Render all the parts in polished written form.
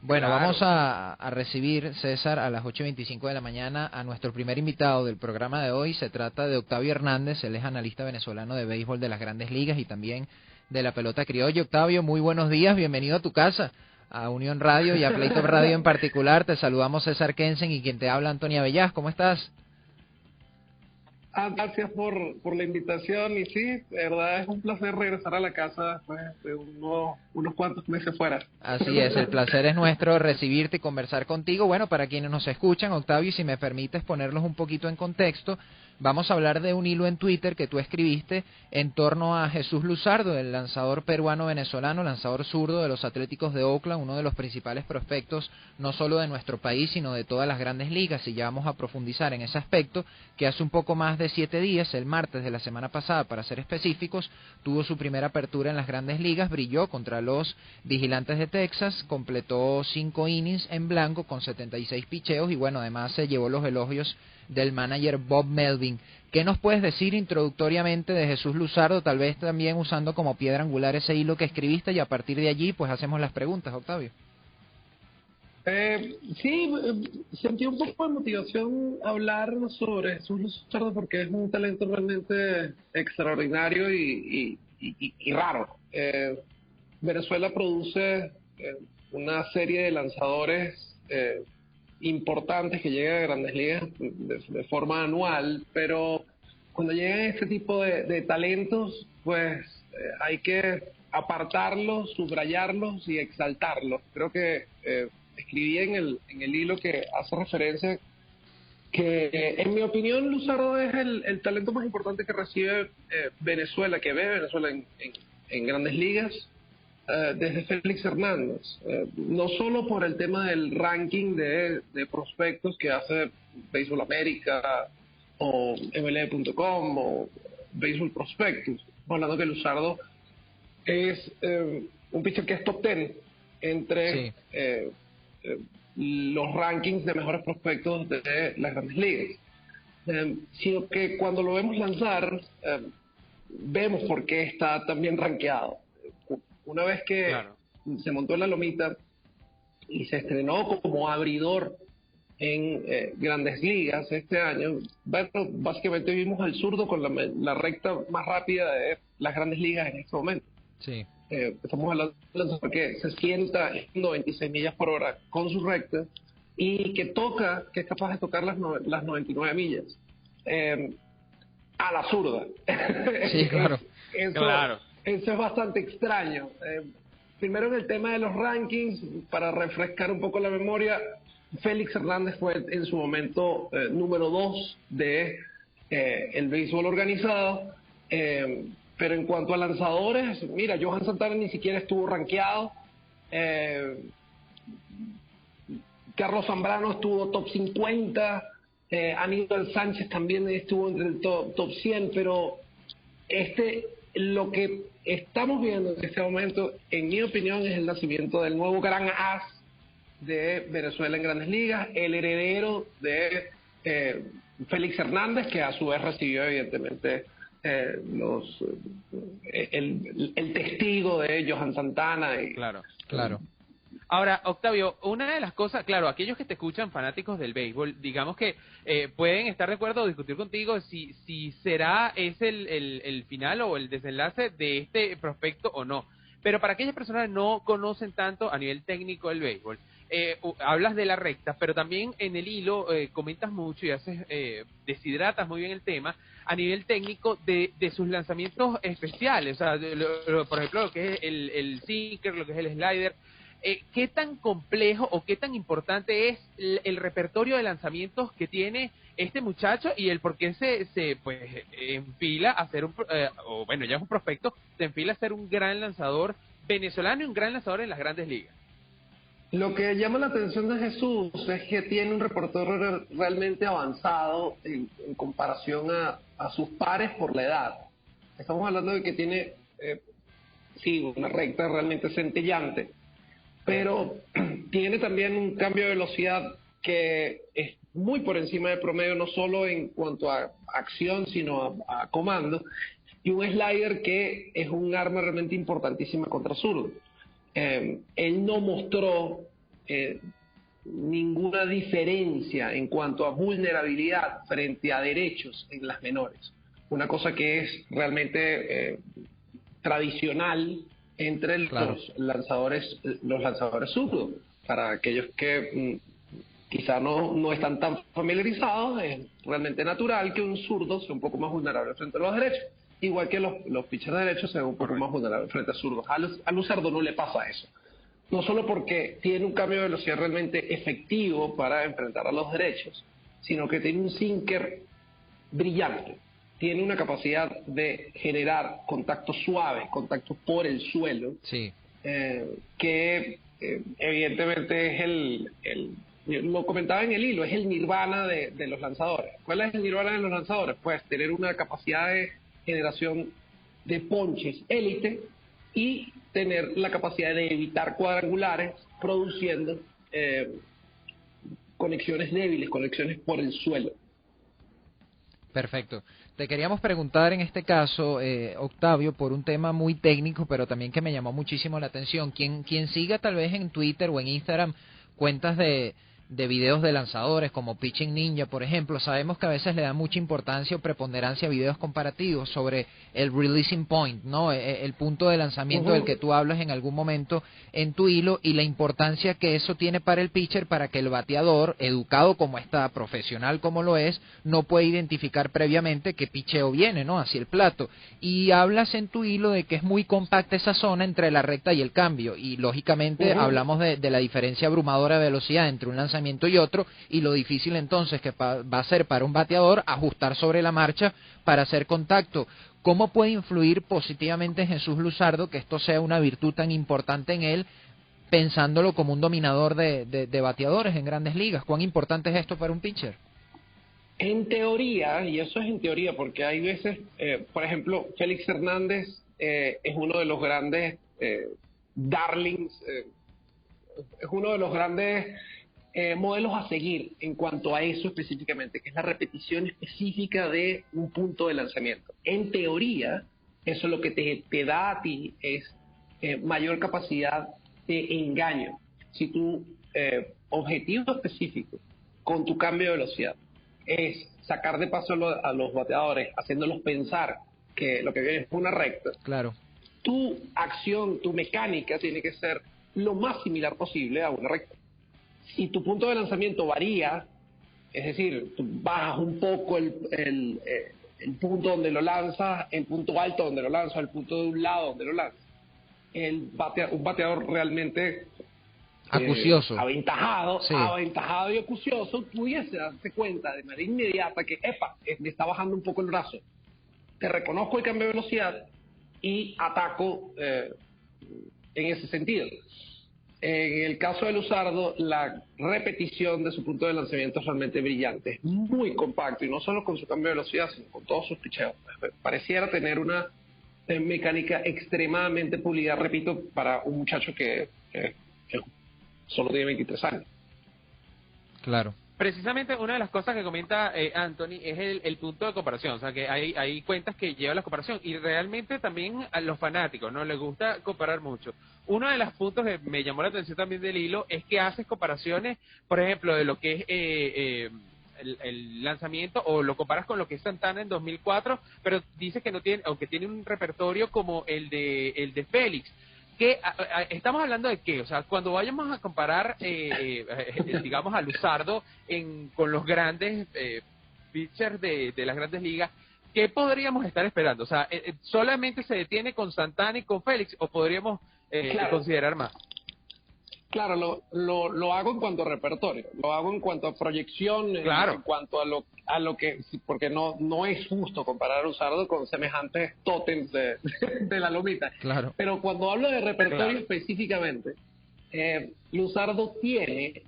Bueno, Claro. vamos a recibir, César, a las 8:25 de la mañana a nuestro primer invitado del programa de hoy. Se trata de Octavio Hernández, él es analista venezolano de béisbol de las Grandes Ligas y también de la pelota criolla. Octavio, muy buenos días, bienvenido a tu casa, a Unión Radio y a Playtop Radio en particular. Te saludamos César Kensen y quien te habla, Antonia Bellás. ¿Cómo estás? Gracias por la invitación y sí, de verdad es un placer regresar a la casa después de unos cuantos meses fuera. Así es, el placer es nuestro recibirte y conversar contigo. Bueno, para quienes nos escuchan, Octavio, y si me permites ponerlos un poquito en contexto, vamos a hablar de un hilo en Twitter que tú escribiste en torno a Jesús Luzardo, el lanzador peruano-venezolano, lanzador zurdo de los Atléticos de Oakland, uno de los principales prospectos no solo de nuestro país, sino de todas las Grandes Ligas, y ya vamos a profundizar en ese aspecto, que hace un poco más de 7 días, el martes de la semana pasada, para ser específicos, tuvo su primera apertura en las Grandes Ligas, brilló contra los Vigilantes de Texas, completó 5 innings en blanco con 76 picheos y bueno, además se llevó los elogios del manager Bob Melvin. ¿Qué nos puedes decir introductoriamente de Jesús Luzardo, tal vez también usando como piedra angular ese hilo que escribiste y a partir de allí pues hacemos las preguntas, Octavio? Sí, sentí un poco de motivación hablar sobre Jesús Luzardo porque es un talento realmente extraordinario y raro. Venezuela produce una serie de lanzadores importantes que llegan a Grandes Ligas de forma anual, pero cuando llegan este tipo de talentos, pues hay que apartarlos, subrayarlos y exaltarlos. Creo que escribí en el hilo que hace referencia que, en mi opinión, Luzardo es el talento más importante que recibe Venezuela, que ve Venezuela en Grandes Ligas, desde Félix Hernández, no solo por el tema del ranking de prospectos que hace Baseball América o MLB.com o Baseball Prospectus, hablando que Luzardo es un pitcher que es top 10 entre los rankings de mejores prospectos de las Grandes Ligas, sino que cuando lo vemos lanzar vemos por qué está tan bien rankeado. Una vez que se montó en la lomita y se estrenó como abridor en Grandes Ligas este año, bueno, básicamente vimos al zurdo con la recta más rápida de las Grandes Ligas en este momento. Sí. Estamos hablando de un lanzador que se sienta en 96 millas por hora con su recta y que es capaz de tocar las 99 millas a la zurda. Sí, claro. Eso es bastante extraño. Primero, en el tema de los rankings, para refrescar un poco la memoria, Félix Hernández fue en su momento número 2 de el béisbol organizado, pero en cuanto a lanzadores, mira, Johan Santana ni siquiera estuvo rankeado, Carlos Zambrano estuvo top 50, Aníbal Sánchez también estuvo entre el top 100, pero lo que estamos viendo en este momento, en mi opinión, es el nacimiento del nuevo gran as de Venezuela en Grandes Ligas, el heredero de Félix Hernández, que a su vez recibió evidentemente el testigo de Johan Santana. Claro. Ahora, Octavio, una de las cosas, claro, aquellos que te escuchan, fanáticos del béisbol, digamos que pueden estar de acuerdo o discutir contigo si será ese el final o el desenlace de este prospecto o no. Pero para aquellas personas que no conocen tanto a nivel técnico el béisbol, hablas de la recta, pero también en el hilo comentas mucho y deshidratas muy bien el tema a nivel técnico de sus lanzamientos especiales, o sea, por ejemplo, lo que es el sinker, lo que es el slider. ¿Qué tan complejo o qué tan importante es el repertorio de lanzamientos que tiene este muchacho y el por qué se enfila a ser ya es un prospecto, se enfila a ser un gran lanzador venezolano y un gran lanzador en las Grandes Ligas? Lo que llama la atención de Jesús es que tiene un repertorio realmente avanzado en comparación a sus pares por la edad. Estamos hablando de que tiene una recta realmente centellante, pero tiene también un cambio de velocidad que es muy por encima del promedio, no solo en cuanto a acción, sino a comando, y un slider que es un arma realmente importantísima contra zurdo. Él no mostró ninguna diferencia en cuanto a vulnerabilidad frente a derechos en las menores. Una cosa que es realmente tradicional entre los lanzadores zurdos. Para aquellos que quizá no están tan familiarizados, es realmente natural que un zurdo sea un poco más vulnerable frente a los derechos, igual que los pitchers derechos sean un poco más vulnerables frente a zurdos. A Luzardo no le pasa eso. No solo porque tiene un cambio de velocidad realmente efectivo para enfrentar a los derechos, sino que tiene un sinker brillante. Tiene una capacidad de generar contactos suaves, contactos por el suelo, sí. Que evidentemente es lo comentaba en el hilo, es el nirvana de los lanzadores. ¿Cuál es el nirvana de los lanzadores? Pues tener una capacidad de generación de ponches élite y tener la capacidad de evitar cuadrangulares produciendo conexiones débiles, conexiones por el suelo. Perfecto. Te queríamos preguntar en este caso, Octavio, por un tema muy técnico, pero también que me llamó muchísimo la atención. Quien siga tal vez en Twitter o en Instagram cuentas de videos de lanzadores como Pitching Ninja, por ejemplo, sabemos que a veces le da mucha importancia o preponderancia a videos comparativos sobre el releasing point, ¿no? El punto de lanzamiento del que tú hablas en algún momento en tu hilo, y la importancia que eso tiene para el pitcher, para que el bateador, educado como está, profesional como lo es, no puede identificar previamente qué picheo viene, ¿no? Hacia el plato. Y hablas en tu hilo de que es muy compacta esa zona entre la recta y el cambio, y lógicamente hablamos de la diferencia abrumadora de velocidad entre un lanzamiento y otro, y lo difícil entonces que va a ser para un bateador ajustar sobre la marcha para hacer contacto. ¿Cómo puede influir positivamente Jesús Luzardo que esto sea una virtud tan importante en él, pensándolo como un dominador de bateadores en Grandes Ligas? ¿Cuán importante es esto para un pitcher? En teoría, y eso es en teoría, porque hay veces, por ejemplo, Félix Hernández es uno de los grandes darlings, es uno de los grandes modelos a seguir en cuanto a eso específicamente, que es la repetición específica de un punto de lanzamiento. En teoría, eso lo que te da a ti es mayor capacidad de engaño. Si tu objetivo específico con tu cambio de velocidad es sacar de paso a los bateadores, haciéndolos pensar que lo que viene es una recta, claro, tu acción, tu mecánica tiene que ser lo más similar posible a una recta. Si tu punto de lanzamiento varía, es decir, tú bajas un poco el punto donde lo lanzas, el punto alto donde lo lanzas, el punto de un lado donde lo lanzas, un bateador realmente acucioso, aventajado y acucioso pudiese darse cuenta de manera inmediata que, me está bajando un poco el brazo, te reconozco el cambio de velocidad y ataco en ese sentido. En el caso de Luzardo, la repetición de su punto de lanzamiento es realmente brillante, es muy compacto, y no solo con su cambio de velocidad, sino con todos sus picheos. Pareciera tener una mecánica extremadamente pulida, repito, para un muchacho que solo tiene 23 años. Claro. Precisamente una de las cosas que comenta Anthony es el punto de comparación, o sea que hay cuentas que llevan la comparación, y realmente también a los fanáticos no les gusta comparar mucho. Uno de los puntos que me llamó la atención también del hilo es que haces comparaciones, por ejemplo, de lo que es el lanzamiento, o lo comparas con lo que es Santana en 2004, pero dices que no tiene, aunque tiene un repertorio como el de Félix. Que estamos hablando de qué, o sea, cuando vayamos a comparar digamos a Luzardo con los grandes pitchers de las Grandes Ligas, ¿qué podríamos estar esperando? O sea, ¿solamente se detiene con Santana y con Félix, o podríamos considerar más? Claro, lo hago en cuanto a repertorio, lo hago en cuanto a proyección, claro, en cuanto a lo que, porque no es justo comparar a Luzardo con semejantes tótems de la lomita. Claro. Pero cuando hablo de repertorio específicamente, Luzardo tiene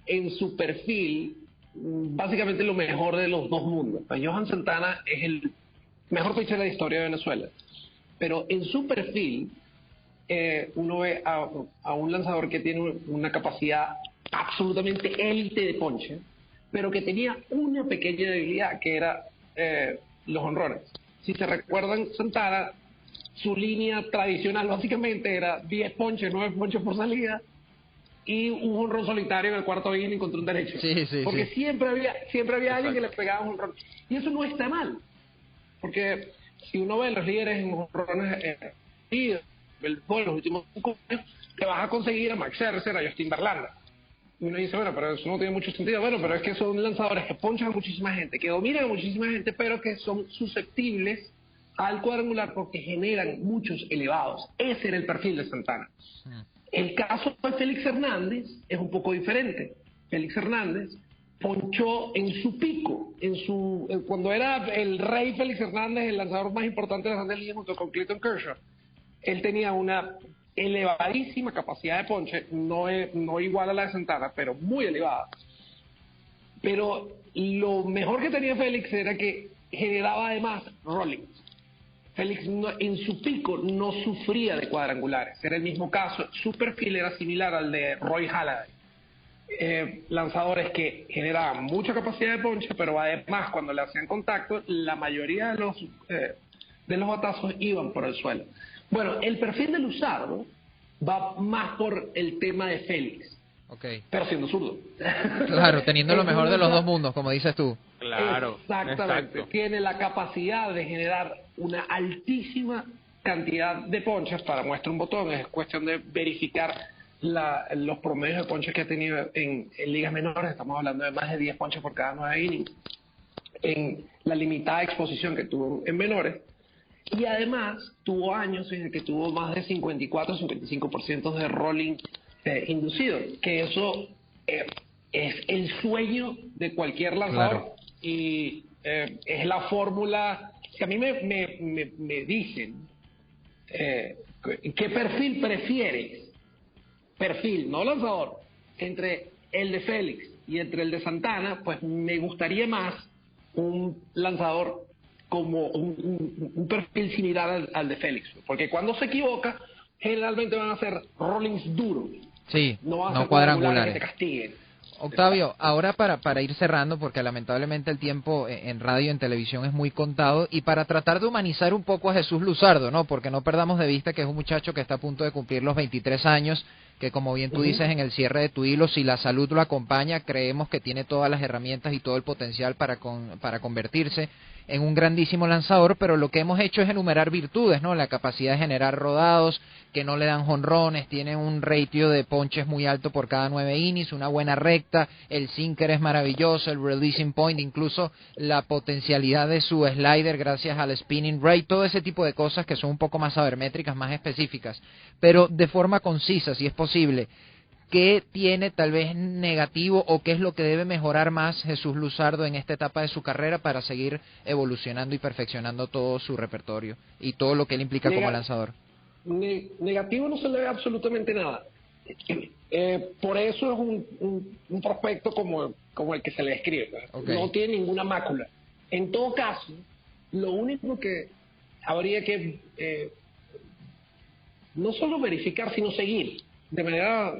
en su perfil básicamente lo mejor de los dos mundos. Johan Santana es el mejor pitcher de la historia de Venezuela, pero en su perfil uno ve a un lanzador que tiene una capacidad absolutamente élite de ponche, pero que tenía una pequeña debilidad, que era los honrones. Si se recuerdan, Santana, su línea tradicional básicamente era 10 ponches, 9 ponches por salida, y un jonrón solitario en el cuarto inning contra un derecho. Porque siempre había alguien que le pegaba un jonrón. Y eso no está mal. Porque si uno ve los líderes en jonrones y en los últimos 5 años, te vas a conseguir a Max Scherzer, a Justin Verlander. Y uno dice, bueno, pero eso no tiene mucho sentido. Bueno, pero es que son lanzadores que ponchan a muchísima gente, que dominan a muchísima gente, pero que son susceptibles al cuadrangular porque generan muchos elevados. Ese era el perfil de Santana. El caso de Félix Hernández es un poco diferente. Félix Hernández ponchó en su pico, cuando era el rey Félix Hernández, el lanzador más importante de las Grandes Ligas junto con Clayton Kershaw. Él tenía una elevadísima capacidad de ponche, no igual a la de Santana, pero muy elevada. Pero lo mejor que tenía Félix era que generaba además rollings. Félix en su pico no sufría de cuadrangulares, era el mismo caso, su perfil era similar al de Roy Halladay. Lanzadores que generaban mucha capacidad de ponche, pero además cuando le hacían contacto, la mayoría de los batazos iban por el suelo. Bueno, el perfil de Luzardo va más por el tema de Félix, pero siendo zurdo. Claro, teniendo lo mejor de los dos mundos, como dices tú. Claro, exactamente. Exacto. Tiene la capacidad de generar una altísima cantidad de ponches. Para muestra un botón, es cuestión de verificar los promedios de ponches que ha tenido en ligas menores. Estamos hablando de más de 10 ponches por cada 9 innings, en la limitada exposición que tuvo en menores. Y además tuvo años en el que tuvo más de 54-55% de rolling inducido, que eso es el sueño de cualquier lanzador. Claro. Y es la fórmula que a mí me dicen ¿qué perfil prefieres? Perfil, no lanzador, entre el de Félix y entre el de Santana. Pues me gustaría más un lanzador como un perfil similar al de Félix, porque cuando se equivoca generalmente van a ser rollings duros, no cuadrangulares que te castiguen. Octavio, ahora para ir cerrando, porque lamentablemente el tiempo en radio y en televisión es muy contado, y para tratar de humanizar un poco a Jesús Luzardo, ¿no? Porque no perdamos de vista que es un muchacho que está a punto de cumplir los 23 años, que como bien tú dices en el cierre de tu hilo, si la salud lo acompaña, creemos que tiene todas las herramientas y todo el potencial para convertirse en un grandísimo lanzador, pero lo que hemos hecho es enumerar virtudes, ¿no? La capacidad de generar rodados, que no le dan jonrones, tiene un ratio de ponches muy alto por cada 9 innings, una buena recta, el sinker es maravilloso, el releasing point, incluso la potencialidad de su slider gracias al spinning rate, todo ese tipo de cosas que son un poco más sabermétricas, más específicas, pero de forma concisa, si es posible. ¿Qué tiene tal vez negativo o qué es lo que debe mejorar más Jesús Luzardo en esta etapa de su carrera para seguir evolucionando y perfeccionando todo su repertorio y todo lo que él implica como lanzador? Negativo no se le ve absolutamente nada. Por eso es un prospecto como el que se le describe. No tiene ninguna mácula. En todo caso, lo único que habría que no solo verificar, sino seguir de manera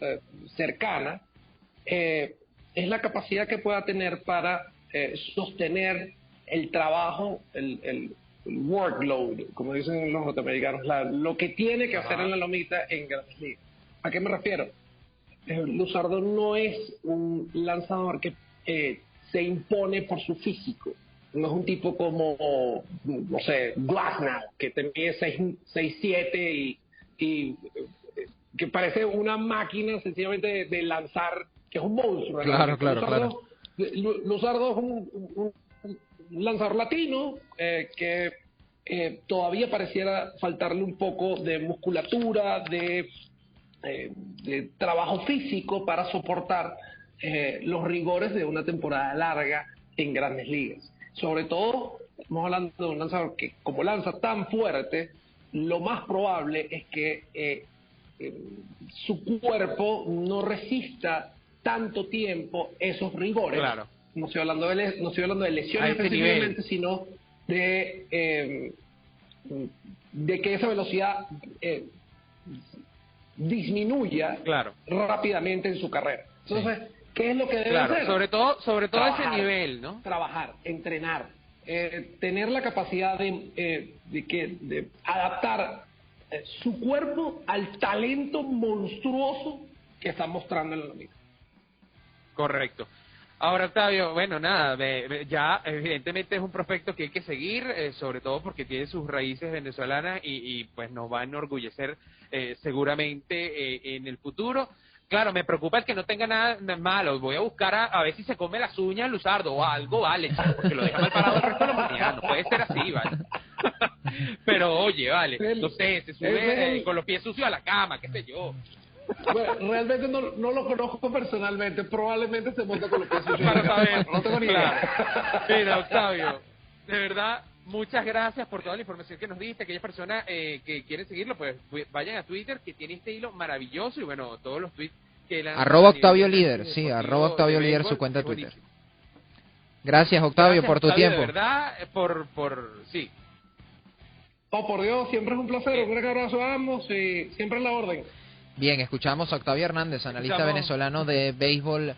cercana, es la capacidad que pueda tener para sostener el trabajo, el workload, como dicen los norteamericanos, lo que tiene que hacer en la lomita en Grandes Ligas. ¿A qué me refiero? Luzardo no es un lanzador que se impone por su físico. No es un tipo como, no sé, Glasnow, que te mide 6'7" y que parece una máquina sencillamente de lanzar, que es un monstruo. Claro. Luzardo es un lanzador latino que todavía pareciera faltarle un poco de musculatura, de trabajo físico para soportar los rigores de una temporada larga en Grandes Ligas. Sobre todo, estamos hablando de un lanzador que, como lanza tan fuerte, lo más probable es que su cuerpo no resista tanto tiempo esos rigores. Claro. No estoy hablando de lesiones específicamente, sino de que esa velocidad disminuya rápidamente en su carrera. Entonces, ¿qué es lo que debe hacer? Sobre todo trabajar, ese nivel, ¿no? Trabajar, entrenar, tener la capacidad de adaptar su cuerpo al talento monstruoso que están mostrando en la nómina. Correcto. Ahora, Octavio, bueno, nada, ya evidentemente es un prospecto que hay que seguir, sobre todo porque tiene sus raíces venezolanas y pues nos va a enorgullecer seguramente en el futuro. Claro, me preocupa el que no tenga nada malo. Voy a buscar a ver si se come las uñas Luzardo o algo, vale, chico, porque lo deja mal parado el resto de la humanidad. No puede ser así, vale. Pero oye, vale, no sé, se sube con los pies sucios a la cama, qué sé yo. Bueno, realmente no lo conozco personalmente, probablemente se monta con los pies sucios. Para saber, no tengo ni idea. Mira, Octavio, de verdad, muchas gracias por toda la información que nos diste. Aquellas personas que quieren seguirlo, pues vayan a Twitter, que tiene este hilo maravilloso, y bueno, todos los tweets que él @Octavio Líder, sí, @Octavio Líder, su cuenta de Twitter. Gracias, Octavio, por tu tiempo. De verdad, sí. Oh, por Dios, siempre es un placer, un gran abrazo a ambos y siempre en la orden. Bien, escuchamos a Octavio Hernández, analista venezolano de béisbol